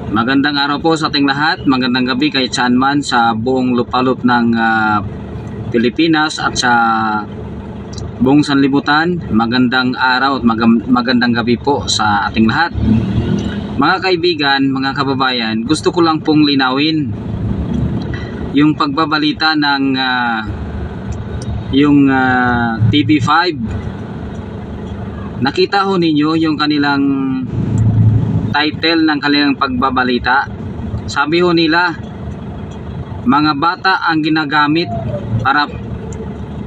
Magandang araw po sa ating lahat. Magandang gabi kahit saan man sa buong lupalop ng Pilipinas at sa buong sanlibutan. Magandang araw at magandang gabi po sa ating lahat. Mga kaibigan, mga kababayan, gusto ko lang pong linawin yung pagbabalita ng TV5. Nakita ho ninyo yung kanilang title ng kanilang pagbabalita. Sabi ho nila, mga bata ang ginagamit para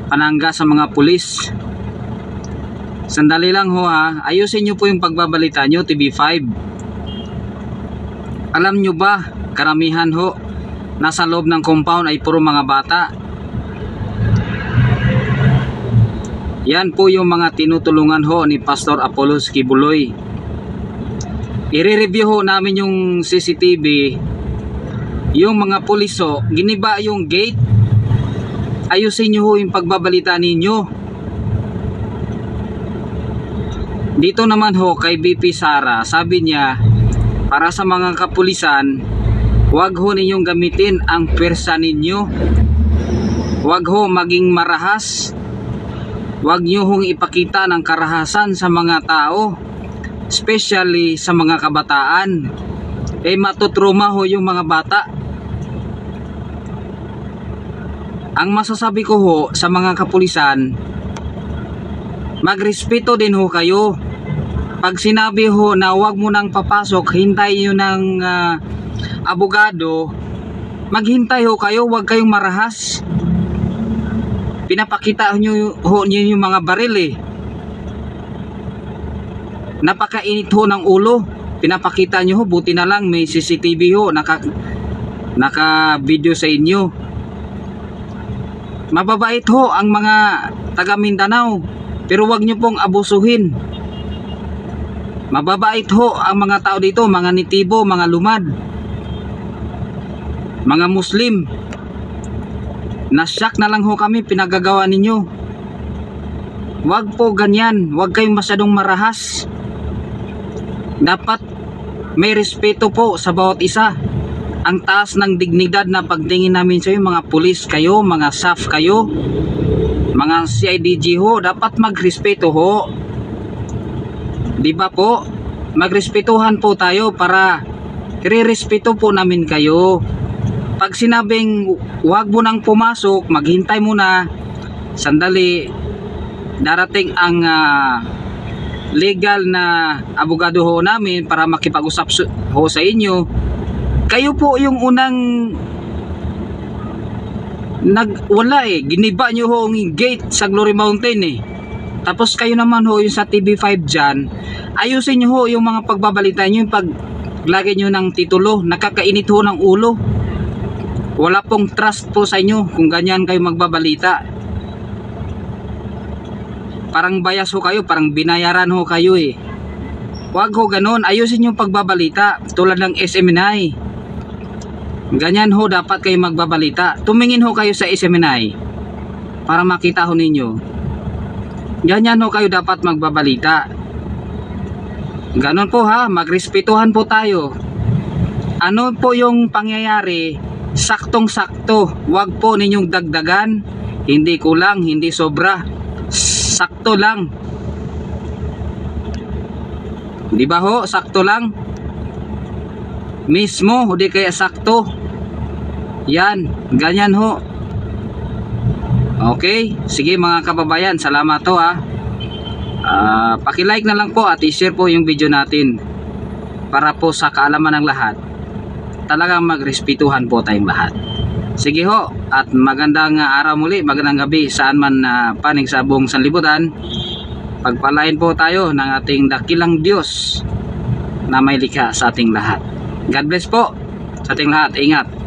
panangga sa mga pulis. Sandali lang ho ha, ayusin nyo po yung pagbabalita nyo, TV5. Alam nyo ba, karamihan ho nasa loob ng compound ay puro mga bata. Yan po yung mga tinutulungan ho ni Pastor Apollos Kibuloy. I-review ho namin yung CCTV. Yung mga pulis ho, giniba yung gate. Ayusin nyo ho yung pagbabalita ninyo. Dito naman ho kay BP Sara, sabi niya, para sa mga kapulisan, wag ho ninyong gamitin ang pwersa ninyo. Wag ho maging marahas. Wag nyo hong ipakita ng karahasan sa mga tao, especially sa mga kabataan. Matutruma ho yung mga bata. Ang masasabi ko ho sa mga kapulisan, magrespeto din ho kayo. Pag sinabi ho na wag mo nang papasok, hintay nyo ng abogado, maghintay ho kayo, wag kayong marahas. Pinapakita nyo yung mga baril Napakainit ho ng ulo. Pinapakita nyo ho, buti na lang may CCTV ho, naka video sa inyo. Mababait ho ang mga taga Mindanao, pero wag nyo pong abusuhin. Mababait ho ang mga tao dito, mga nitibo, mga lumad, mga Muslim. Nasyak na lang ho kami pinagagawa ninyo. Wag po ganyan, wag kayong masyadong marahas. Dapat may respeto po sa bawat isa. Ang taas ng dignidad na pagtingin namin sa inyo, mga pulis kayo, mga SAF kayo, mga CIDG ho, dapat magrespeto ho. Di ba po? Magrespetuhan po tayo para irerespeto po namin kayo. Pag sinabing wag mo nang pumasok, maghintay muna, sandali, darating ang legal na abogado ho namin para makipag-usap ho sa inyo. Kayo po yung unang wala giniba nyo ho ang gate sa Glory Mountain Tapos kayo naman ho yung sa TV5 dyan, ayusin nyo ho yung mga pagbabalita nyo, yung paglagay nyo ng titulo. Nakakainit ho ng ulo. Wala pong trust po sa inyo kung ganyan kayo magbabalita. Parang bias ho kayo, parang binayaran ho kayo Wag ho ganon, ayusin yung pagbabalita tulad ng SMNI. Ganyan ho dapat kayo magbabalita. Tumingin ho kayo sa SMNI para makita ho ninyo. Ganyan ho kayo dapat magbabalita. Ganon po ha, magrespetuhan po tayo. Ano po yung pangyayari, saktong-sakto. Wag po ninyong dagdagan, hindi kulang, hindi sobra. Sakto lang. Di ba ho? Sakto lang. Mismo, hindi kaya sakto. Yan, ganyan ho. Okay, sige mga kababayan, salamat ho ha. Paki-like na lang po at i-share po yung video natin para po sa kaalaman ng lahat. Talagang magrespetuhan po tayong lahat. Sige ho, at magandang araw muli, magandang gabi saan man panig sa buong sanlibutan. Pagpalain po tayo ng ating dakilang Diyos na may likha sa ating lahat. God bless po sa ating lahat. Ingat.